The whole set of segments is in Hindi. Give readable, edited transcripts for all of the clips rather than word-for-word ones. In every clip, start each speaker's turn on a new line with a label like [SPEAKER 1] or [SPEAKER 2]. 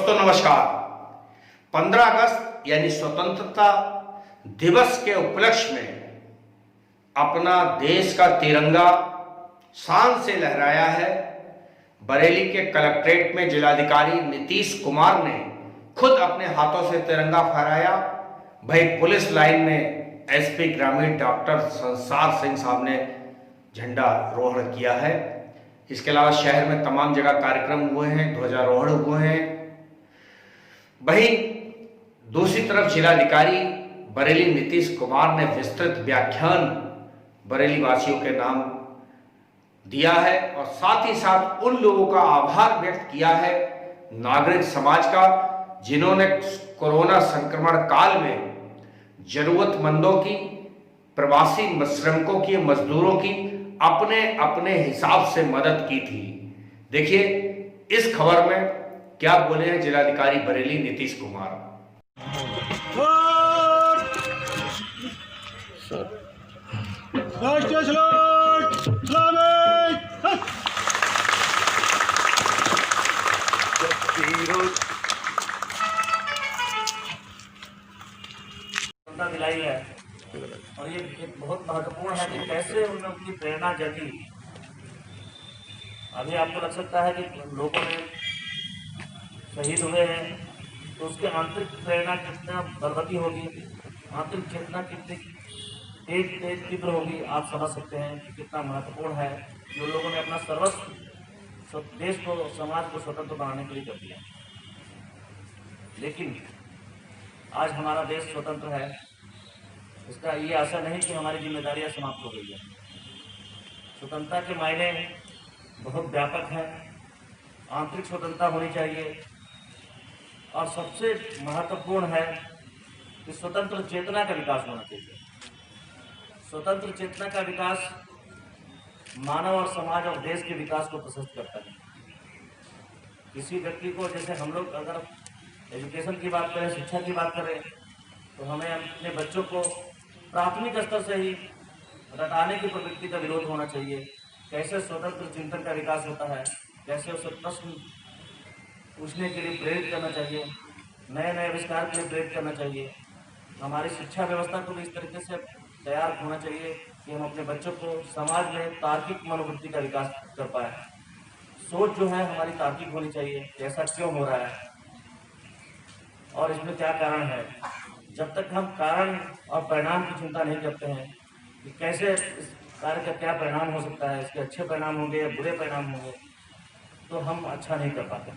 [SPEAKER 1] दोस्तों नमस्कार। 15 अगस्त यानी स्वतंत्रता दिवस के उपलक्ष्य में अपना देश का तिरंगा शान से लहराया है। बरेली के कलेक्ट्रेट में जिलाधिकारी नीतीश कुमार ने खुद अपने हाथों से तिरंगा फहराया। वहीं पुलिस लाइन में एसपी ग्रामीण डॉक्टर संसार सिंह साहब ने झंडा रोहण किया है। इसके अलावा शहर में तमाम जगह कार्यक्रम हुए हैं, ध्वजारोहण हुए हैं। वहीं दूसरी तरफ जिलाधिकारी बरेली नीतीश कुमार ने विस्तृत व्याख्यान बरेली वासियों के नाम दिया है और साथ ही साथ उन लोगों का आभार व्यक्त किया है, नागरिक समाज का, जिन्होंने कोरोना संक्रमण काल में जरूरतमंदों की, प्रवासी श्रमिकों की, मजदूरों की अपने अपने हिसाब से मदद की थी। देखिए इस खबर में क्या बोले हैं जिलाधिकारी बरेली नीतीश कुमार।
[SPEAKER 2] मिलाई है और ये बहुत महत्वपूर्ण है कि कैसे उन्होंने अपनी प्रेरणा जगी। अभी आपको लग सकता है कि लोगों ने शहीद हुए हैं तो उसके आंतरिक प्रेरणा कितना बलवती होगी, आंतरिक चेतना कितनी तेज तीव्र होगी। आप समझ सकते हैं कि कितना महत्वपूर्ण है जो लोगों ने अपना सर्वस्व देश को, समाज को स्वतंत्र बनाने के लिए कर दिया। लेकिन आज हमारा देश स्वतंत्र है, इसका ये आशा नहीं कि हमारी जिम्मेदारियां समाप्त हो गई है। स्वतंत्रता के मायने बहुत व्यापक हैं। आंतरिक स्वतंत्रता होनी चाहिए और सबसे महत्वपूर्ण है कि स्वतंत्र चेतना का विकास होना चाहिए। स्वतंत्र चेतना का विकास मानव और समाज और देश के विकास को प्रशस्त करता है। किसी व्यक्ति को, जैसे हम लोग अगर एजुकेशन की बात करें, शिक्षा की बात करें, तो हमें अपने बच्चों को प्राथमिक स्तर से ही रटाने की प्रवृत्ति का विरोध होना चाहिए। कैसे स्वतंत्र चिंतन का विकास होता है, कैसे उसे प्रश्न पूछने के लिए प्रेरित करना चाहिए, नए नए आविष्कार के लिए प्रेरित करना चाहिए। हमारी शिक्षा व्यवस्था को भी इस तरीके से तैयार होना चाहिए कि हम अपने बच्चों को समाज में तार्किक मनोवृत्ति का विकास कर पाए। सोच जो है हमारी तार्किक होनी चाहिए, ऐसा क्यों हो रहा है और इसमें क्या कारण है। जब तक हम कारण और परिणाम की चिंता नहीं करते हैं कि कैसे इस कार्य का क्या परिणाम हो सकता है, इसके अच्छे परिणाम होंगे या बुरे परिणाम होंगे, तो हम अच्छा नहीं कर पाते।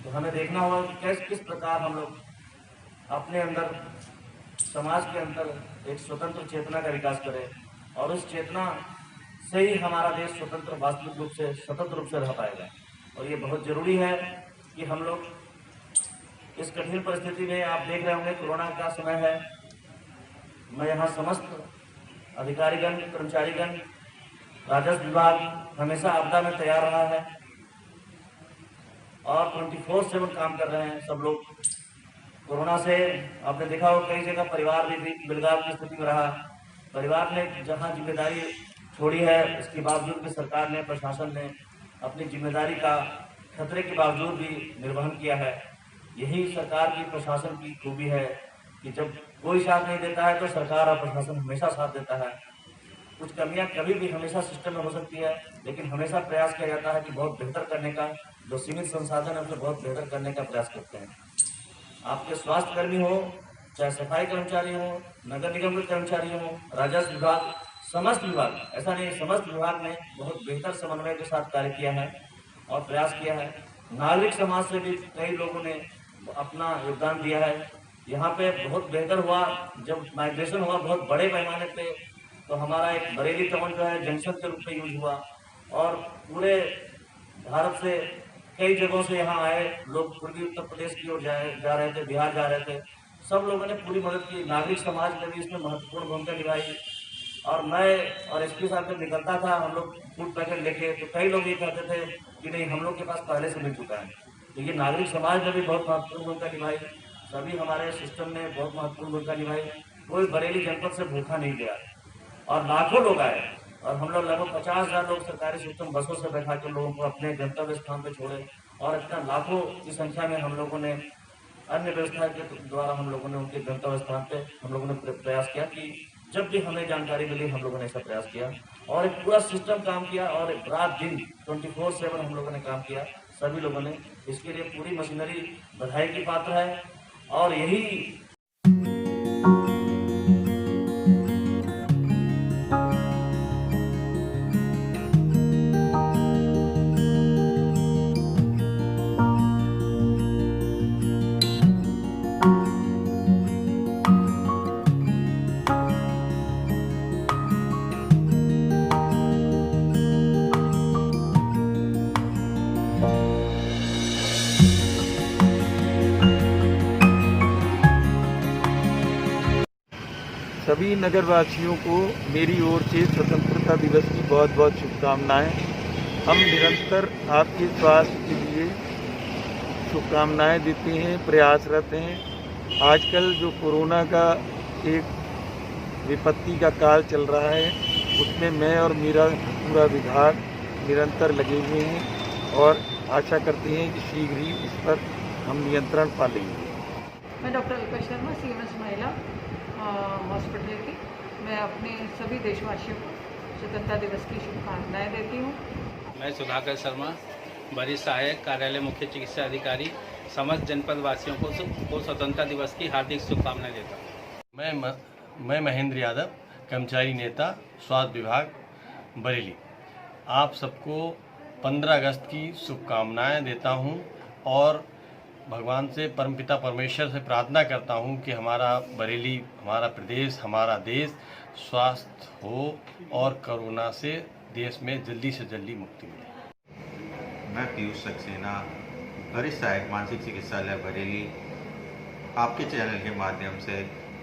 [SPEAKER 2] तो हमें देखना होगा कि किस प्रकार हम लोग अपने अंदर, समाज के अंदर एक स्वतंत्र चेतना का विकास करें और उस चेतना से ही हमारा देश स्वतंत्र, वास्तविक रूप से स्वतंत्र रूप से रह पाएगा। और ये बहुत जरूरी है कि हम लोग इस कठिन परिस्थिति में, आप देख रहे होंगे कोरोना का समय है, मैं यहाँ समस्त अधिकारीगण, कर्मचारीगण, राजस्व विभाग हमेशा आपदा में तैयार रहा है और 24/7 काम कर रहे हैं सब लोग। कोरोना से आपने देखा हो कई जगह परिवार भी बिलगाव की स्थिति में रहा। परिवार ने जहाँ जिम्मेदारी छोड़ी है, इसके बावजूद भी सरकार ने, प्रशासन ने अपनी जिम्मेदारी का खतरे के बावजूद भी निर्वहन किया है। यही सरकार की, प्रशासन की खूबी है कि जब कोई साथ नहीं देता है तो सरकार और प्रशासन हमेशा साथ देता है। कुछ कमियां कभी भी हमेशा सिस्टम में हो सकती है, लेकिन हमेशा प्रयास किया जाता है कि बहुत बेहतर करने का, जो सीमित संसाधन है उसे बहुत बेहतर करने का प्रयास करते हैं। आपके स्वास्थ्य कर्मी हो, चाहे सफाई कर्मचारी हो, नगर निगम के कर्मचारी हो, राजस्व विभाग, समस्त विभाग, ऐसा नहीं, समस्त विभाग ने बहुत बेहतर समन्वय के साथ कार्य किया है और प्रयास किया है। नागरिक समाज से भी कई लोगों ने अपना योगदान दिया है। यहाँ पे बहुत बेहतर हुआ जब माइग्रेशन हुआ बहुत बड़े पैमाने पे, तो हमारा एक बरेली टाउन जो है जंक्शन के रूप में यूज हुआ और पूरे भारत से कई जगहों से यहाँ आए लोग, पूर्वी उत्तर प्रदेश की ओर जा रहे थे, बिहार जा रहे थे, सब लोगों ने पूरी मदद की। नागरिक समाज ने भी इसमें महत्वपूर्ण भूमिका निभाई। और मैं और एसपी साहब जब निकलता था हम लोग फूड पैकेट लेके, तो कई लोग ये कहते थे कि नहीं, हम लोग के पास पहले से मिल चुका है। तो ये नागरिक समाज ने भी बहुत महत्वपूर्ण भूमिका निभाई, सभी हमारे सिस्टम ने बहुत महत्वपूर्ण भूमिका निभाई। कोई बरेली जनपद से भूखा नहीं गया और लाखों लोग आए और हम लोग लगभग 50,000 लोग सरकारी सिस्टम बसों से बैठा के लोगों को अपने गंतव्य स्थान पे छोड़े और इतना लाखों की संख्या में हम लोगों ने अन्य व्यवस्था के द्वारा हम लोगों ने उनके गंतव्य स्थान पे हम लोगों ने प्रयास किया कि जब भी हमें जानकारी मिली हम लोगों ने ऐसा प्रयास किया और एक पूरा सिस्टम काम किया और रात दिन 24/7 हम लोगों ने काम किया। सभी लोगों ने इसके लिए पूरी मशीनरी बधाई की पात्र है और यही
[SPEAKER 3] सभी नगरवासियों को मेरी ओर से स्वतंत्रता दिवस की बहुत बहुत शुभकामनाएं। हम निरंतर आपके स्वास्थ्य के लिए शुभकामनाएं देते हैं, प्रयासरत हैं। आजकल जो कोरोना का एक विपत्ति का काल चल रहा है उसमें मैं और मेरा पूरा विभाग निरंतर लगे हुए हैं और आशा करते हैं कि शीघ्र ही इस पर हम नियंत्रण पा लेंगे।
[SPEAKER 4] मैं डॉक्टर अलका शर्मा, CMS महिला हॉस्पिटल की। मैं अपने सभी देशवासियों को स्वतंत्रता दिवस की शुभकामनाएं देती हूँ।
[SPEAKER 5] मैं सुधाकर शर्मा, वरिष्ठ सहायक कार्यालय मुख्य चिकित्सा अधिकारी, समस्त जनपद वासियों को स्वतंत्रता दिवस की हार्दिक शुभकामनाएं देता हूँ।
[SPEAKER 6] मैं महेंद्र यादव, कर्मचारी नेता, स्वास्थ्य विभाग, बरेली। आप सबको 15 अगस्त की शुभकामनाएं देता हूं और भगवान से, परमपिता परमेश्वर से प्रार्थना करता हूं कि हमारा बरेली, हमारा प्रदेश, हमारा देश स्वस्थ हो और कोरोना से देश में जल्दी से जल्दी मुक्ति मिले।
[SPEAKER 7] मैं पीयूष सक्सेना, वरिष्ठ सहायक मानसिक चिकित्सालय बरेली, आपके चैनल के माध्यम से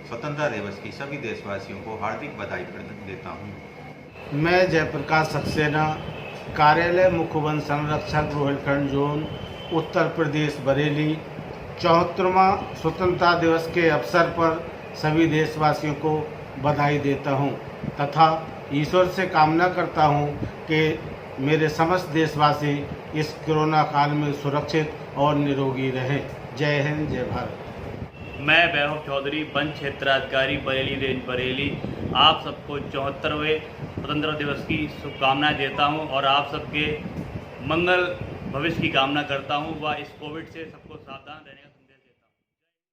[SPEAKER 7] स्वतंत्रता दिवस की सभी देशवासियों को हार्दिक बधाई देता हूं।
[SPEAKER 8] मैं जयप्रकाश सक्सेना, कार्यालय मुख्य वन संरक्षक रोहिलखंड जोन, उत्तर प्रदेश, बरेली, 74वां स्वतंत्रता दिवस के अवसर पर सभी देशवासियों को बधाई देता हूं तथा ईश्वर से कामना करता हूं कि मेरे समस्त देशवासी इस कोरोना काल में सुरक्षित और निरोगी रहें। जय हिंद, जय भारत।
[SPEAKER 9] मैं वैभव चौधरी, वन क्षेत्राधिकारी, बरेली रेंज, बरेली। आप सबको 74वें स्वतंत्रता दिवस की शुभकामनाएं देता हूं और आप सबके मंगल भविष्य की कामना करता हूं व इस कोविड से सबको सावधान रहने का